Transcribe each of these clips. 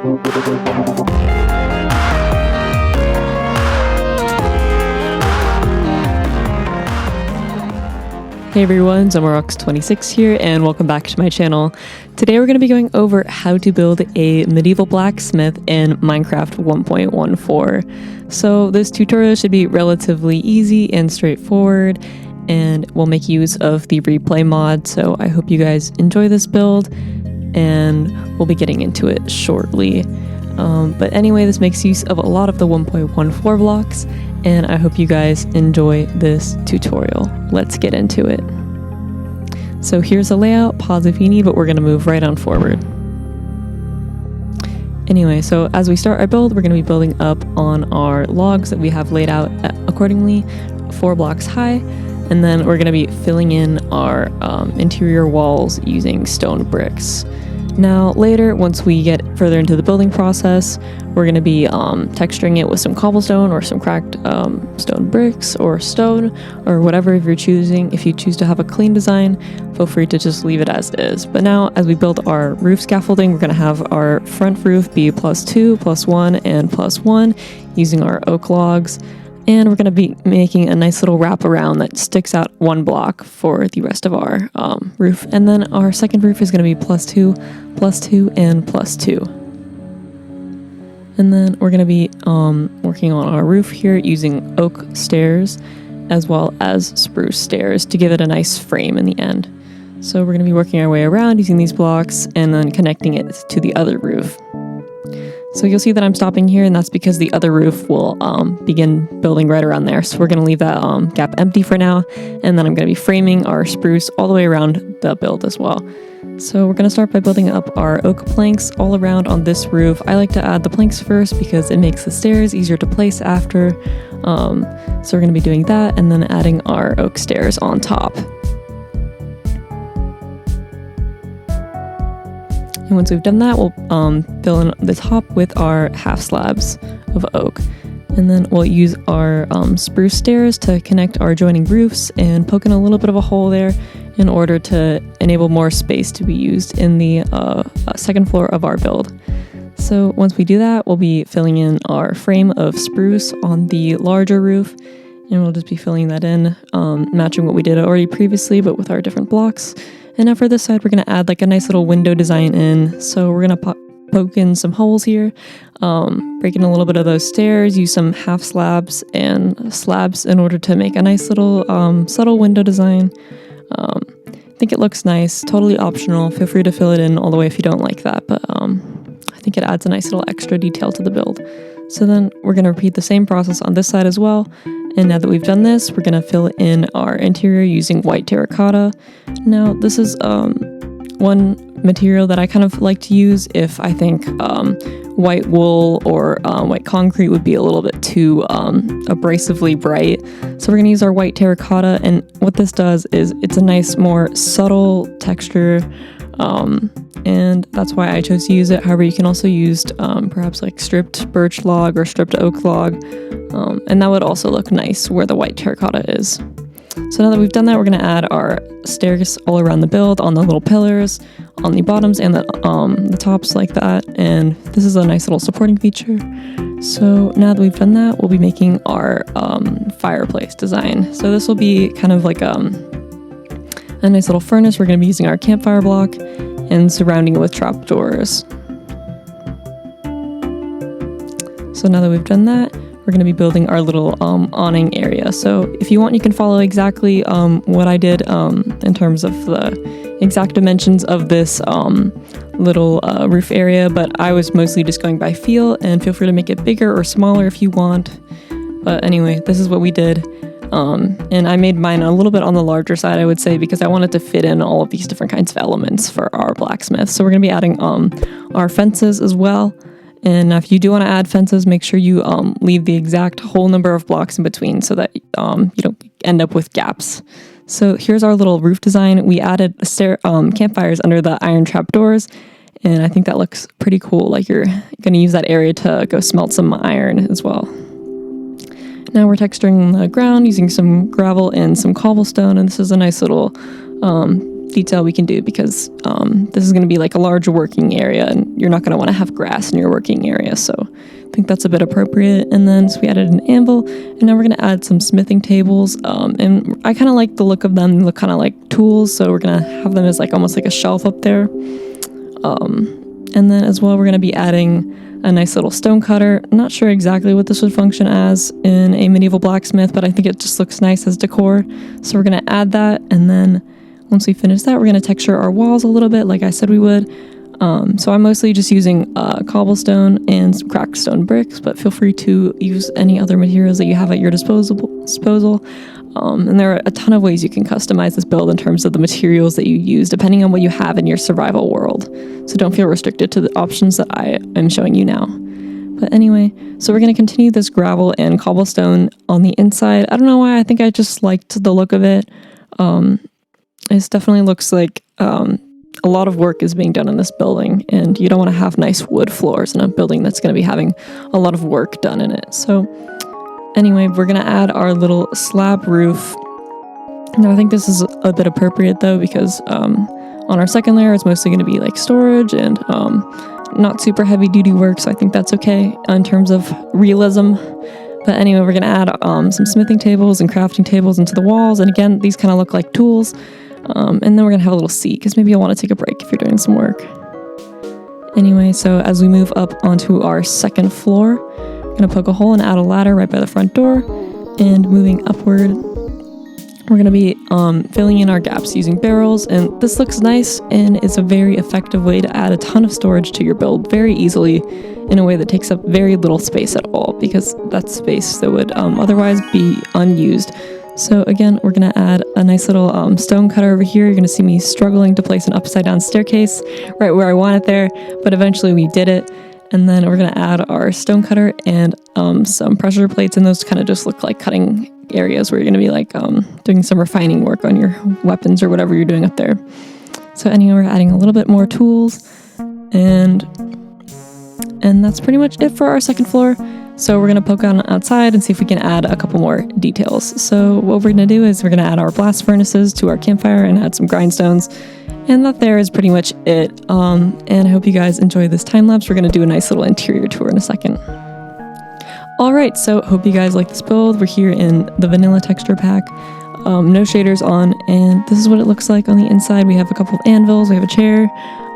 Hey everyone, Zomarox26 here, and welcome back to my channel. Today we're going to be going over how to build a medieval blacksmith in Minecraft 1.14. So this tutorial should be relatively easy and straightforward, and we'll make use of the replay mod, so I hope you guys enjoy this build, and we'll be getting into it shortly. But anyway, this makes use of a lot of the 1.14 blocks, and I hope you guys enjoy this tutorial. Let's get into it. So here's the layout, pause if you need, but we're going to move right on forward. Anyway, so as we start our build, we're going to be building up on our logs that we have laid out accordingly, 4 blocks high, and then we're going to be filling in our interior walls using stone bricks. Now later, once we get further into the building process, we're going to be texturing it with some cobblestone or some cracked stone bricks or stone or whatever if you're choosing. If you choose to have a clean design, feel free to just leave it as is. But now as we build our roof scaffolding, we're going to have our front roof be +2, +1, and +1 using our oak logs. And we're going to be making a nice little wrap around that sticks out 1 block for the rest of our roof. And then our second roof is going to be +2, +2, and +2. And then we're going to be working on our roof here using oak stairs as well as spruce stairs to give it a nice frame in the end. So we're going to be working our way around using these blocks and then connecting it to the other roof. So you'll see that I'm stopping here, and that's because the other roof will begin building right around there. So we're going to leave that gap empty for now, and then I'm going to be framing our spruce all the way around the build as well. So we're going to start by building up our oak planks all around on this roof. I like to add the planks first because it makes the stairs easier to place after. So we're going to be doing that, and then adding our oak stairs on top. And once we've done that, we'll fill in the top with our half slabs of oak. And then we'll use our spruce stairs to connect our joining roofs and poke in a little bit of a hole there in order to enable more space to be used in the second floor of our build. So once we do that, we'll be filling in our frame of spruce on the larger roof, and we'll just be filling that in, matching what we did already previously, but with our different blocks. And now for this side, we're going to add like a nice little window design in. So we're going to poke in some holes here, break in a little bit of those stairs, use some half slabs and slabs in order to make a nice little subtle window design. I think it looks nice, totally optional. Feel free to fill it in all the way if you don't like that, but I think it adds a nice little extra detail to the build. So then we're going to repeat the same process on this side as well. And now that we've done this, we're going to fill in our interior using white terracotta. Now, this is one material that I kind of like to use if I think white wool or white concrete would be a little bit too abrasively bright. So we're going to use our white terracotta, and what this does is it's a nice, more subtle texture, and that's why I chose to use it. However, you can also use perhaps like stripped birch log or stripped oak log, and that would also look nice where the white terracotta is. So now that we've done that, we're going to add our stairs all around the build, on the little pillars, on the bottoms and the tops like that, and this is a nice little supporting feature. So now that we've done that, we'll be making our fireplace design. So this will be kind of like a nice little furnace. We're going to be using our campfire block and surrounding it with trapdoors. So now that we've done that, we're going to be building our little awning area. So if you want, you can follow exactly what I did in terms of the exact dimensions of this little roof area, but I was mostly just going by feel, and feel free to make it bigger or smaller if you want. But anyway, this is what we did. And I made mine a little bit on the larger side, I would say, because I wanted to fit in all of these different kinds of elements for our blacksmith. So we're going to be adding our fences as well. And if you do want to add fences, make sure you leave the exact whole number of blocks in between so that you don't end up with gaps. So here's our little roof design. We added campfires under the iron trapdoors, and I think that looks pretty cool. Like you're going to use that area to go smelt some iron as well. Now we're texturing the ground using some gravel and some cobblestone, and this is a nice little detail we can do, because this is going to be like a large working area, and you're not going to want to have grass in your working area, so I think that's a bit appropriate. And then so we added an anvil, and now we're going to add some smithing tables, and I kind of like the look of them. They look kind of like tools, so we're going to have them as like almost like a shelf up there. And then as well, we're going to be adding a nice little stone cutter. I'm not sure exactly what this would function as in a medieval blacksmith, but I think it just looks nice as decor. So we're going to add that, and then once we finish that, we're going to texture our walls a little bit like I said we would. So I'm mostly just using cobblestone and some cracked stone bricks, but feel free to use any other materials that you have at your disposal. And there are a ton of ways you can customize this build in terms of the materials that you use, depending on what you have in your survival world. So don't feel restricted to the options that I am showing you now. But anyway, so we're going to continue this gravel and cobblestone on the inside. I don't know why, I think I just liked the look of it. It definitely looks like a lot of work is being done in this building, and you don't want to have nice wood floors in a building that's going to be having a lot of work done in it. So anyway, we're going to add our little slab roof. Now I think this is a bit appropriate though, because on our second layer it's mostly going to be like storage and not super heavy duty work, so I think that's okay in terms of realism. But anyway, we're going to add some smithing tables and crafting tables into the walls, and again, these kind of look like tools. And then we're going to have a little seat, because maybe you'll want to take a break if you're doing some work. Anyway, so as we move up onto our second floor, we're going to poke a hole and add a ladder right by the front door, and moving upward, we're going to be filling in our gaps using barrels, and this looks nice, and it's a very effective way to add a ton of storage to your build very easily in a way that takes up very little space at all, because that's space that would otherwise be unused. So again, we're going to add a nice little stone cutter over here. You're going to see me struggling to place an upside down staircase right where I want it there, but eventually we did it. And then we're going to add our stone cutter and some pressure plates, and those kind of just look like cutting areas where you're going to be like doing some refining work on your weapons or whatever you're doing up there. So anyway, we're adding a little bit more tools, and that's pretty much it for our second floor. So we're going to poke on outside and see if we can add a couple more details. So what we're going to do is we're going to add our blast furnaces to our campfire and add some grindstones. And that there is pretty much it. And I hope you guys enjoy this time lapse. We're going to do a nice little interior tour in a second. Alright, so hope you guys like this build. We're here in the vanilla texture pack. No shaders on, and this is what it looks like on the inside. We have a couple of anvils, we have a chair,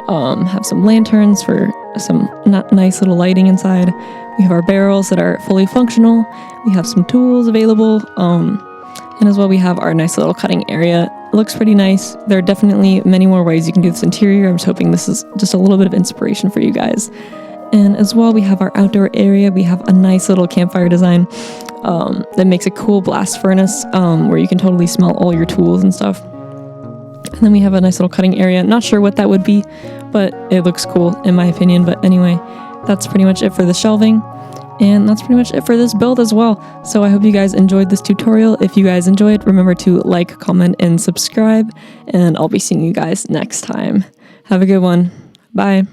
have some lanterns for some nice little lighting inside. We have our barrels that are fully functional. We have some tools available, and as well we have our nice little cutting area. It looks pretty nice. There are definitely many more ways you can do this interior. I'm just hoping this is just a little bit of inspiration for you guys. And as well, we have our outdoor area. We have a nice little campfire design that makes a cool blast furnace where you can totally smell all your tools and stuff. And then we have a nice little cutting area. Not sure what that would be, but it looks cool in my opinion. But anyway, that's pretty much it for the shelving. And that's pretty much it for this build as well. So I hope you guys enjoyed this tutorial. If you guys enjoyed, remember to like, comment, and subscribe. And I'll be seeing you guys next time. Have a good one. Bye.